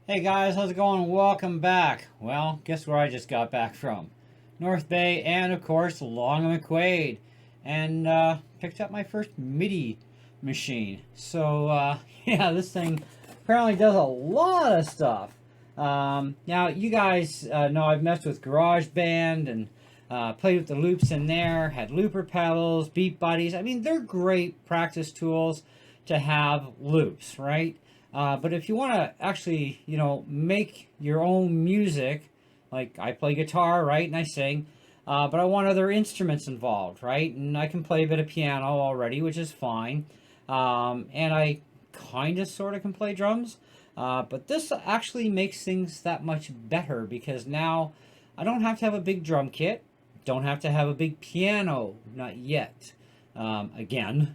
Hey guys, how's it going? Welcome back. Well, guess where I just got back from? North Bay and of course Long McQuaid, and picked up my first Midi machine. So yeah, this thing apparently does a lot of stuff. Now you guys know I've messed with GarageBand and played with the loops in there, had looper pedals, beat buddies. I mean, they're great practice tools to have loops, right? But if you want to actually, make your own music, like I play guitar, right, and I sing, but I want other instruments involved, right? And I can play a bit of piano already, which is fine. And I kind of, sort of can play drums. But this actually makes things that much better because now I don't have to have a big drum kit. Don't have to have a big piano, not yet. Again.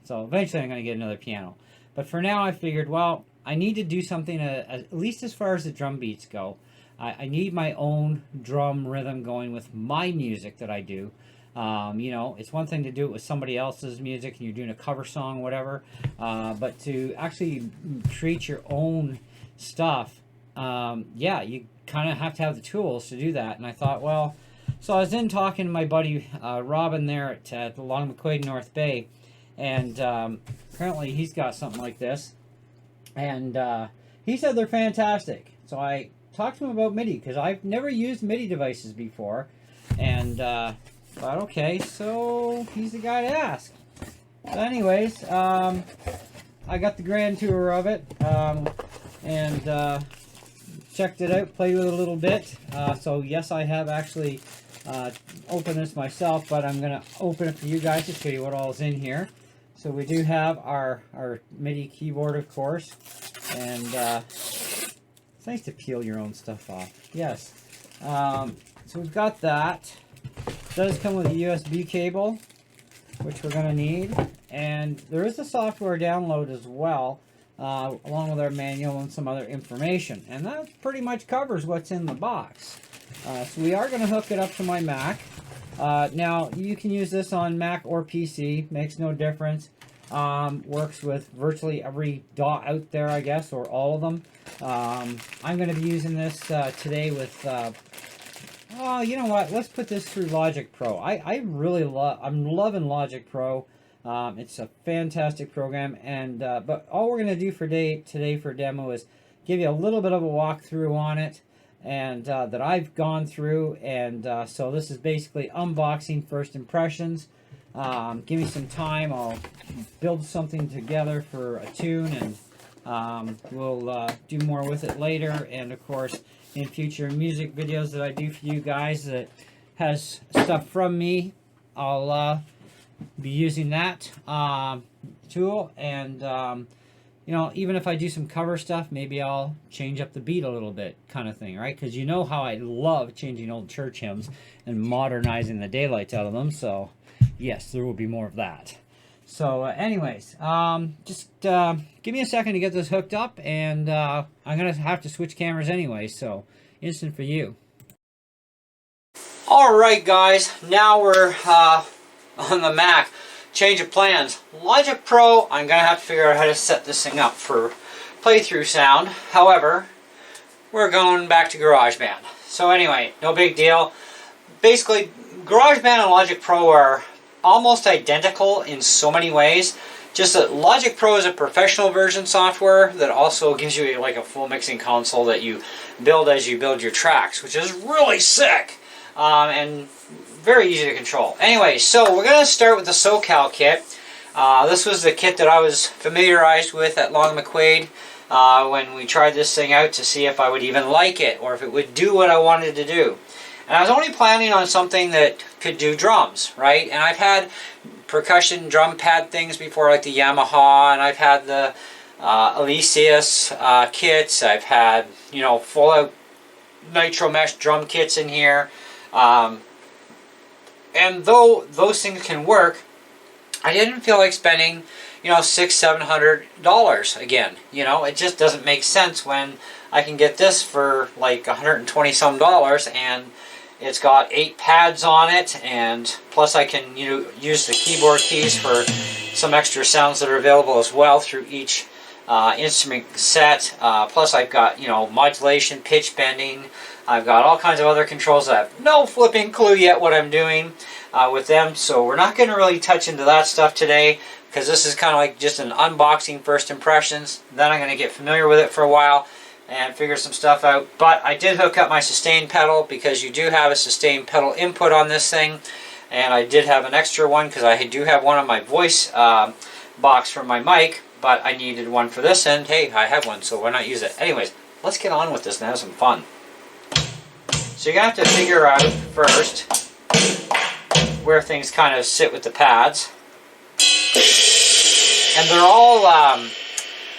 So eventually I'm going to get another piano. But for now, I figured, well, I need to do something, at least as far as the drum beats go. I need my own drum rhythm going with my music that I do. It's one thing to do it with somebody else's music and you're doing a cover song, whatever. But to actually create your own stuff, yeah, you kind of have to have the tools to do that. And I thought, well, so I was in talking to my buddy Robin there at the Long McQuaid North Bay. And apparently he's got something like this. And he said they're fantastic. So I talked to him about MIDI because I've never used MIDI devices before. And thought, okay, so he's the guy to ask. So anyways, I got the grand tour of it. And checked it out, played with it a little bit. So yes, I have actually opened this myself. But I'm going to open it for you guys to show you what all is in here. So we do have our MIDI keyboard, of course, and it's nice to peel your own stuff off. Yes. So we've got that. It does come with a USB cable, which we're going to need, and there is a software download as well, along with our manual and some other information, and that pretty much covers what's in the box. So we are going to hook it up to my Mac. Now, you can use this on Mac or PC, makes no difference. Works with virtually every DAW out there, I guess, or all of them. I'm going to be using this today with, oh, you know what, let's put this through Logic Pro. I'm loving Logic Pro. It's a fantastic program, and but all we're going to do for today for demo is give you a little bit of a walkthrough on it. And that I've gone through, and so this is basically unboxing first impressions. Give me some time, I'll build something together for a tune, and we'll do more with it later. And of course, in future music videos that I do for you guys that has stuff from me, I'll be using that tool. And even if I do some cover stuff, maybe I'll change up the beat a little bit, kind of thing, right? Because you know how I love changing old church hymns and modernizing the daylights out of them. So, yes, there will be more of that. So, anyways, just give me a second to get this hooked up, and I'm going to have to switch cameras anyway, so instant for you. All right, guys, now we're on the Mac. Change of plans. Logic Pro, I'm going to have to figure out how to set this thing up for playthrough sound. However, we're going back to GarageBand. So anyway, no big deal. Basically, GarageBand and Logic Pro are almost identical in so many ways. Just that Logic Pro is a professional version software that also gives you like a full mixing console that you build as you build your tracks, which is really sick. And very easy to control. Anyway, so we're going to start with the Socal Kit. This was the kit that I was familiarized with at Long McQuaid when we tried this thing out to see if I would even like it or if it would do what I wanted to do. And I was only planning on something that could do drums, right? And I've had percussion drum pad things before, like the Yamaha, and I've had the Elysius kits. I've had, full out nitro mesh drum kits in here. And though those things can work, I didn't feel like spending, $600-700 again. It just doesn't make sense when I can get this for like $120 some, and it's got 8 pads on it, and plus I can use the keyboard keys for some extra sounds that are available as well through each instrument set. Plus I've got, you know, modulation, pitch bending. I've got all kinds of other controls. I have no flipping clue yet what I'm doing with them. So we're not going to really touch into that stuff today, because this is kind of like just an unboxing, first impressions. Then I'm going to get familiar with it for a while and figure some stuff out. But I did hook up my sustain pedal, because you do have a sustain pedal input on this thing. And I did have an extra one because I do have one on my voice box for my mic, but I needed one for this, and hey, I have one, so why not use it? Anyways, let's get on with this and have some fun. So you're going to have to figure out first where things kind of sit with the pads. And they're all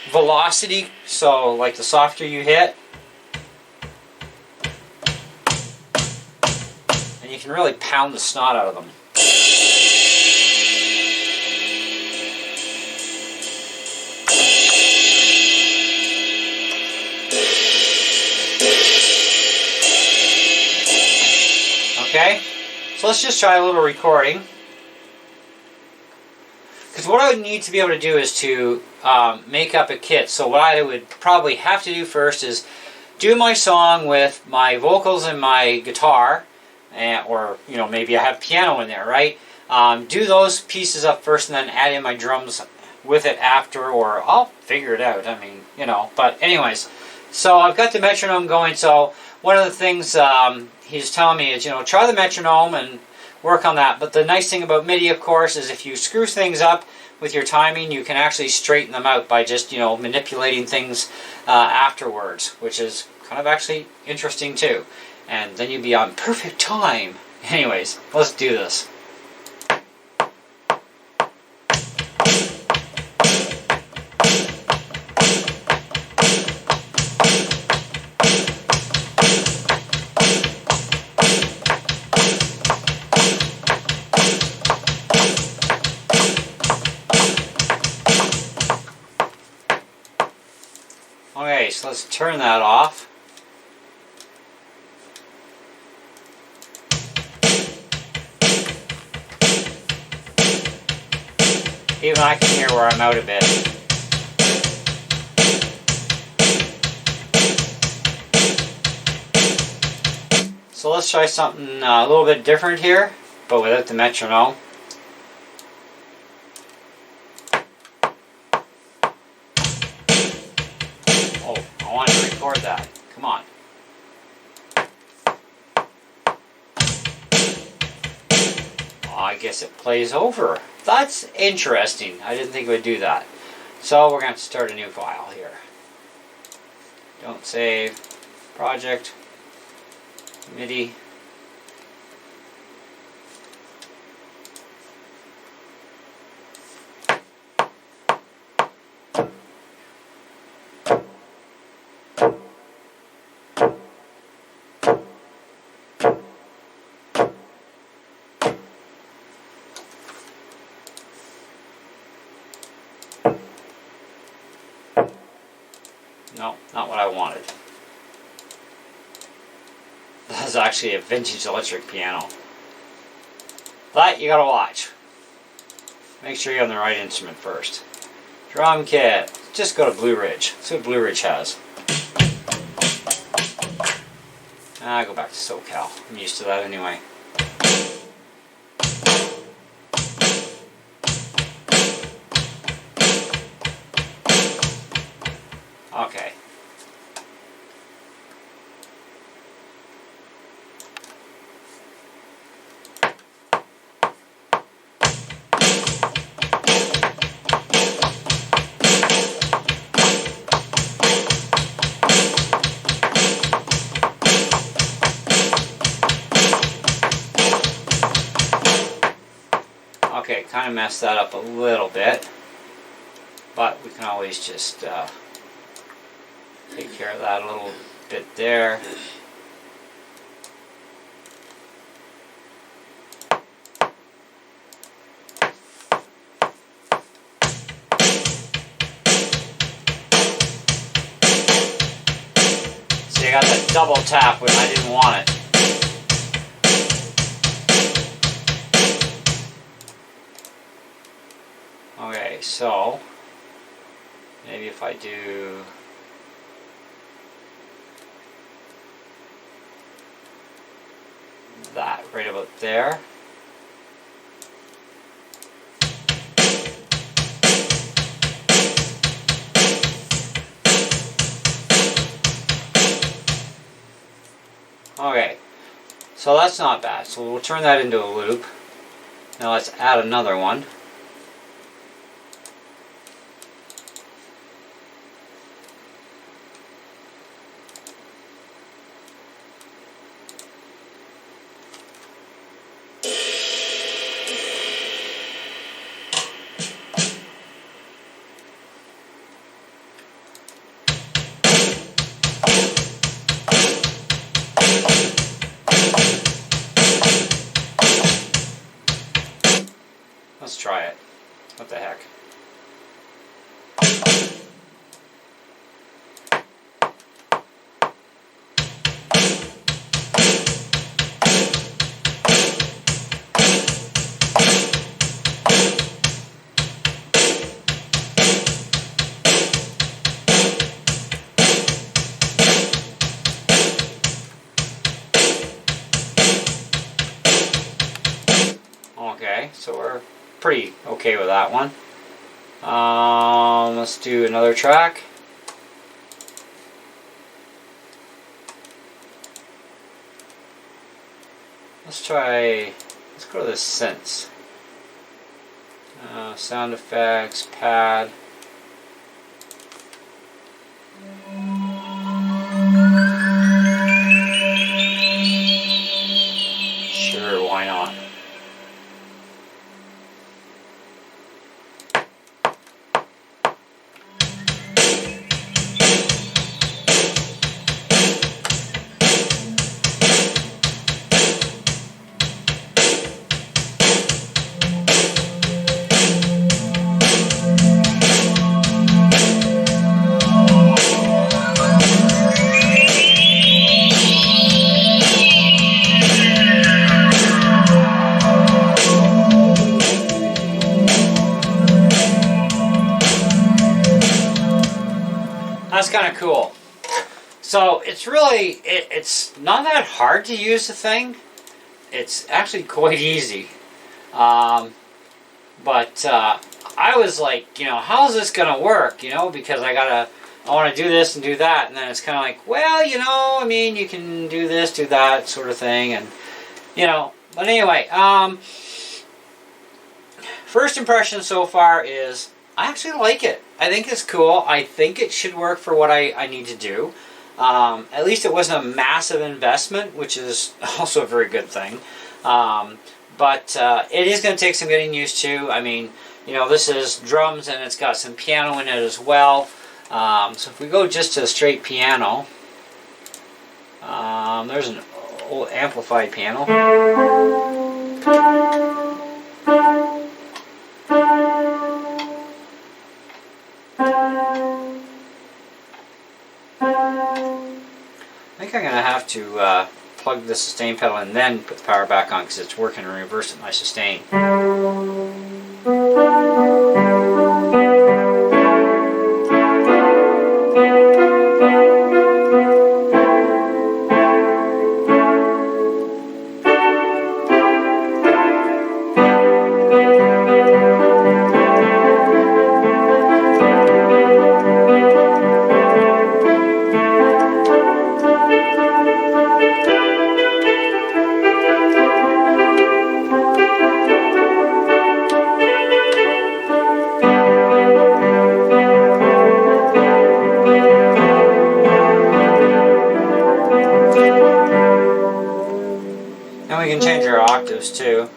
velocity, so like the softer you hit, and you can really pound the snot out of them. Okay, so let's just try a little recording. Because what I would need to be able to do is to make up a kit. So what I would probably have to do first is do my song with my vocals and my guitar, or you know, maybe I have piano in there, right? Do those pieces up first, and then add in my drums with it after, or I'll figure it out. I mean, you know. But anyways, so I've got the metronome going. So one of the things he's telling me is, you know, try the metronome and work on that. But the nice thing about MIDI, of course, is if you screw things up with your timing, you can actually straighten them out by just, you know, manipulating things afterwards, which is kind of actually interesting too. And then you'd be on perfect time. Anyways, let's do this. Okay, so let's turn that off. Even I can hear where I'm out a bit. So let's try something a little bit different here, but without the metronome. I want to record that. Come on. Oh, I guess it plays over. That's interesting. I didn't think it would do that. So we're going to start a new file here. Don't save. Project. MIDI. No, not what I wanted. That's actually a vintage electric piano. But you gotta watch. Make sure you're on the right instrument first. Drum kit. Just go to Blue Ridge. See what Blue Ridge has. I go back to Socal. I'm used to that anyway. Okay. Okay, kind of messed that up a little bit, but we can always just take care of that a little bit there. See, I got that double tap when I didn't want it. Okay, so Maybe if I do that right about there. Okay, so that's not bad. So we'll turn that into a loop. Now let's add another one. Let's try it. What the heck? Okay, so we're pretty okay with that one. Let's do another track. Let's go to the synths. Sound effects, pad. Sure, why not? That's kind of cool. So it's really, it's not that hard to use the thing. It's actually quite easy. But I was like, you know, how's this going to work? You know, because I want to do this and do that. And then it's kind of like, well, you know, I mean, you can do this, do that sort of thing. And, you know, but anyway, first impression so far is I actually like it. I think it's cool. I think it should work for what I need to do. At least it wasn't a massive investment, which is also a very good thing. But it is going to take some getting used to. I mean, you know, this is drums and it's got some piano in it as well. So if we go just to a straight piano, there's an old amplified piano. I think I'm going to have to plug the sustain pedal and then put the power back on because it's working in reverse at my sustain. And we can change our octaves too.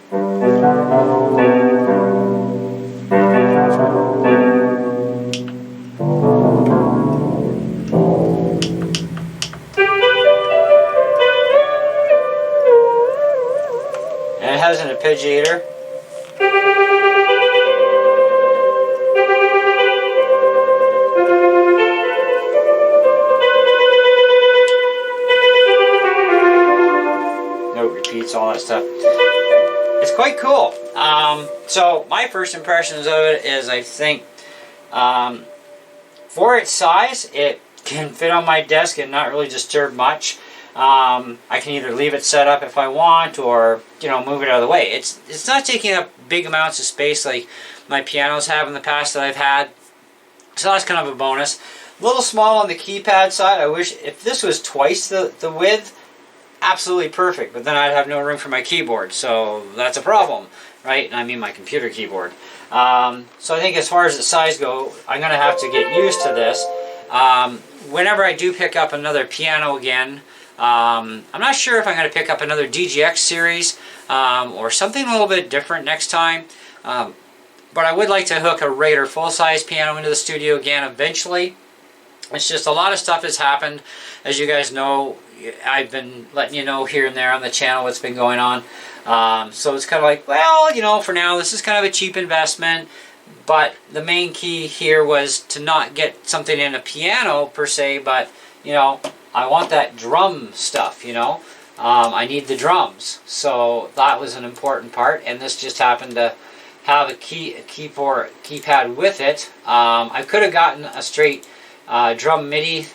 And it has an arpeggiator. All that stuff. It's quite cool. So my first impressions of it is I think for its size, it can fit on my desk and not really disturb much. I can either leave it set up if I want, or move it out of the way. It's not taking up big amounts of space like my pianos have in the past that I've had, so that's kind of a bonus. A little small on the keypad side. I wish if this was twice the width, absolutely perfect, but then I'd have no room for my keyboard, so that's a problem, right? And I mean my computer keyboard. So I think as far as the size go, I'm going to have to get used to this. Whenever I do pick up another piano again, I'm not sure if I'm going to pick up another DGX series or something a little bit different next time. But I would like to hook a regular full-size piano into the studio again eventually. It's just a lot of stuff has happened. As you guys know, I've been letting you know here and there on the channel what's been going on. So it's kind of like, well, for now this is kind of a cheap investment. But the main key here was to not get something in a piano per se, but I want that drum stuff, I need the drums. So that was an important part, and this just happened to have a keypad with it. I could have gotten a straight drum MIDI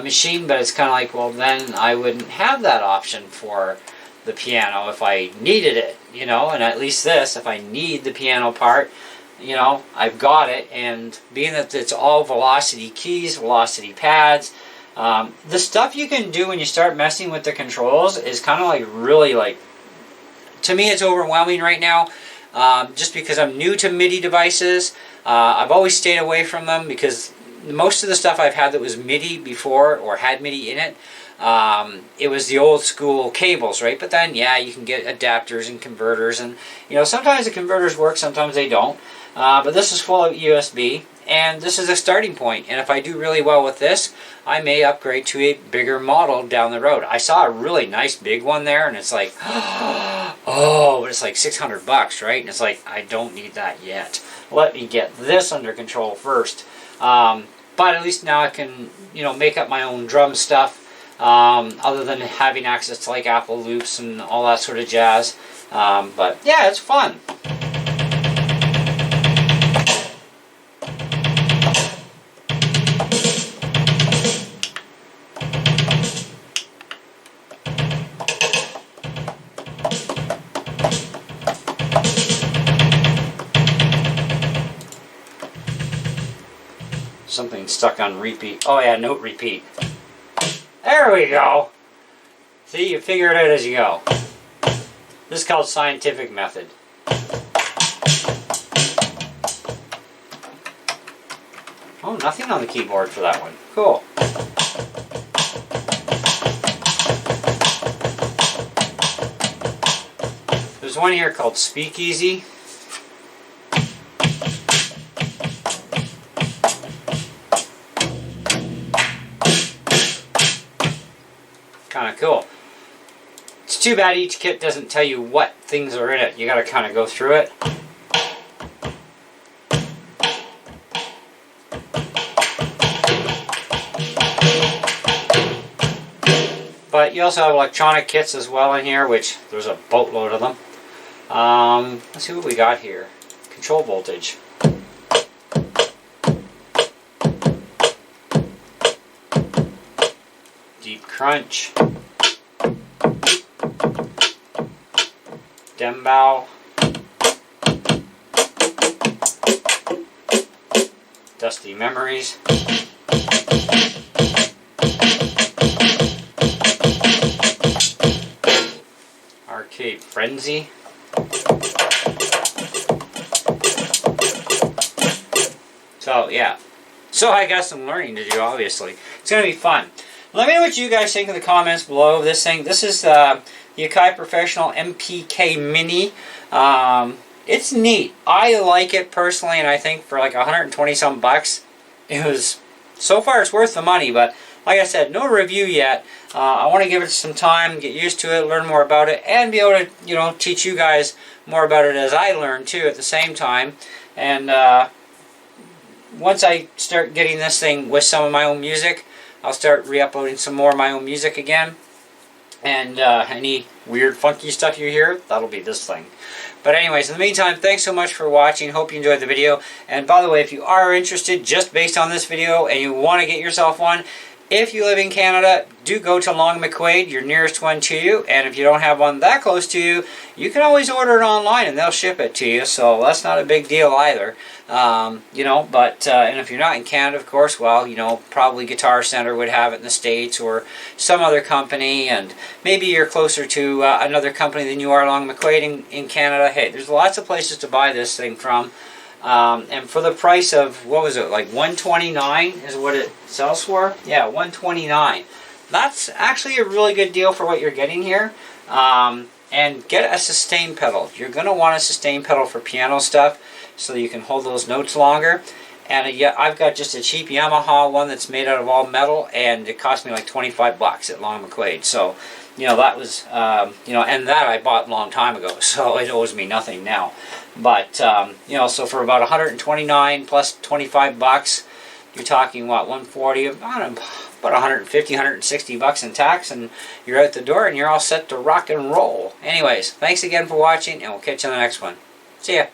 machine, but it's kind of like, well, then I wouldn't have that option for the piano if I needed it, and at least this, if I need the piano part, I've got it. And being that it's all velocity keys, velocity pads, the stuff you can do when you start messing with the controls is kind of like really to me it's overwhelming right now, just because I'm new to MIDI devices. I've always stayed away from them because most of the stuff I've had that was MIDI before or had MIDI in it, it was the old school cables, right? But then, yeah, you can get adapters and converters, and sometimes the converters work, sometimes they don't. But this is full of USB, and this is a starting point. And if I do really well with this, I may upgrade to a bigger model down the road. I saw a really nice big one there, and it's like, oh, but it's like $600, right? And it's like, I don't need that yet. Let me get this under control first. But at least now I can, make up my own drum stuff, other than having access to like Apple loops and all that sort of jazz. But yeah, it's fun. Something stuck on repeat. Oh yeah, note repeat. There we go. See, you figure it out as you go. This is called scientific method. Oh, nothing on the keyboard for that one. Cool. There's one here called Speakeasy. Kind of cool. It's too bad each kit doesn't tell you what things are in it. You got to kind of go through it. But you also have electronic kits as well in here, which there's a boatload of them. Let's see what we got here. Control voltage. Deep crunch. Dembow. Dusty memories. Arcade frenzy. So yeah, so I got some learning to do. Obviously, it's gonna be fun. Let me know what you guys think in the comments below of this thing. This is the AKAI Professional MPK Mini. It's neat. I like it personally, and I think for like 120 some bucks, it was, so far it's worth the money. But like I said, no review yet. I want to give it some time, get used to it, learn more about it, and be able to, teach you guys more about it as I learn too at the same time. And once I start getting this thing with some of my own music, I'll start re-uploading some more of my own music again. And any weird funky stuff you hear, that'll be this thing. But anyways, in the meantime, thanks so much for watching. Hope you enjoyed the video. And by the way, if you are interested just based on this video and you want to get yourself one, if you live in Canada, do go to Long McQuade, your nearest one to you. And if you don't have one that close to you, you can always order it online and they'll ship it to you. So that's not a big deal either. You know, but, and if you're not in Canada, of course, well, you know, probably Guitar Center would have it in the States or some other company. And maybe you're closer to another company than you are Long McQuade in Canada. Hey, there's lots of places to buy this thing from. And for the price of, what was it, like $129 is what it sells for? Yeah, $129. That's actually a really good deal for what you're getting here. And get a sustain pedal. You're going to want a sustain pedal for piano stuff so you can hold those notes longer. And yeah, I've got just a cheap Yamaha one that's made out of all metal, and it cost me like 25 bucks at Long McQuade. So, you know, that was, you know, and that I bought a long time ago, so it owes me nothing now. But, you know, so for about 129 plus 25 bucks, you're talking, what, 140, I don't know, about 150, 160 bucks in tax, and you're out the door and you're all set to rock and roll. Anyways, thanks again for watching, and we'll catch you on the next one. See ya.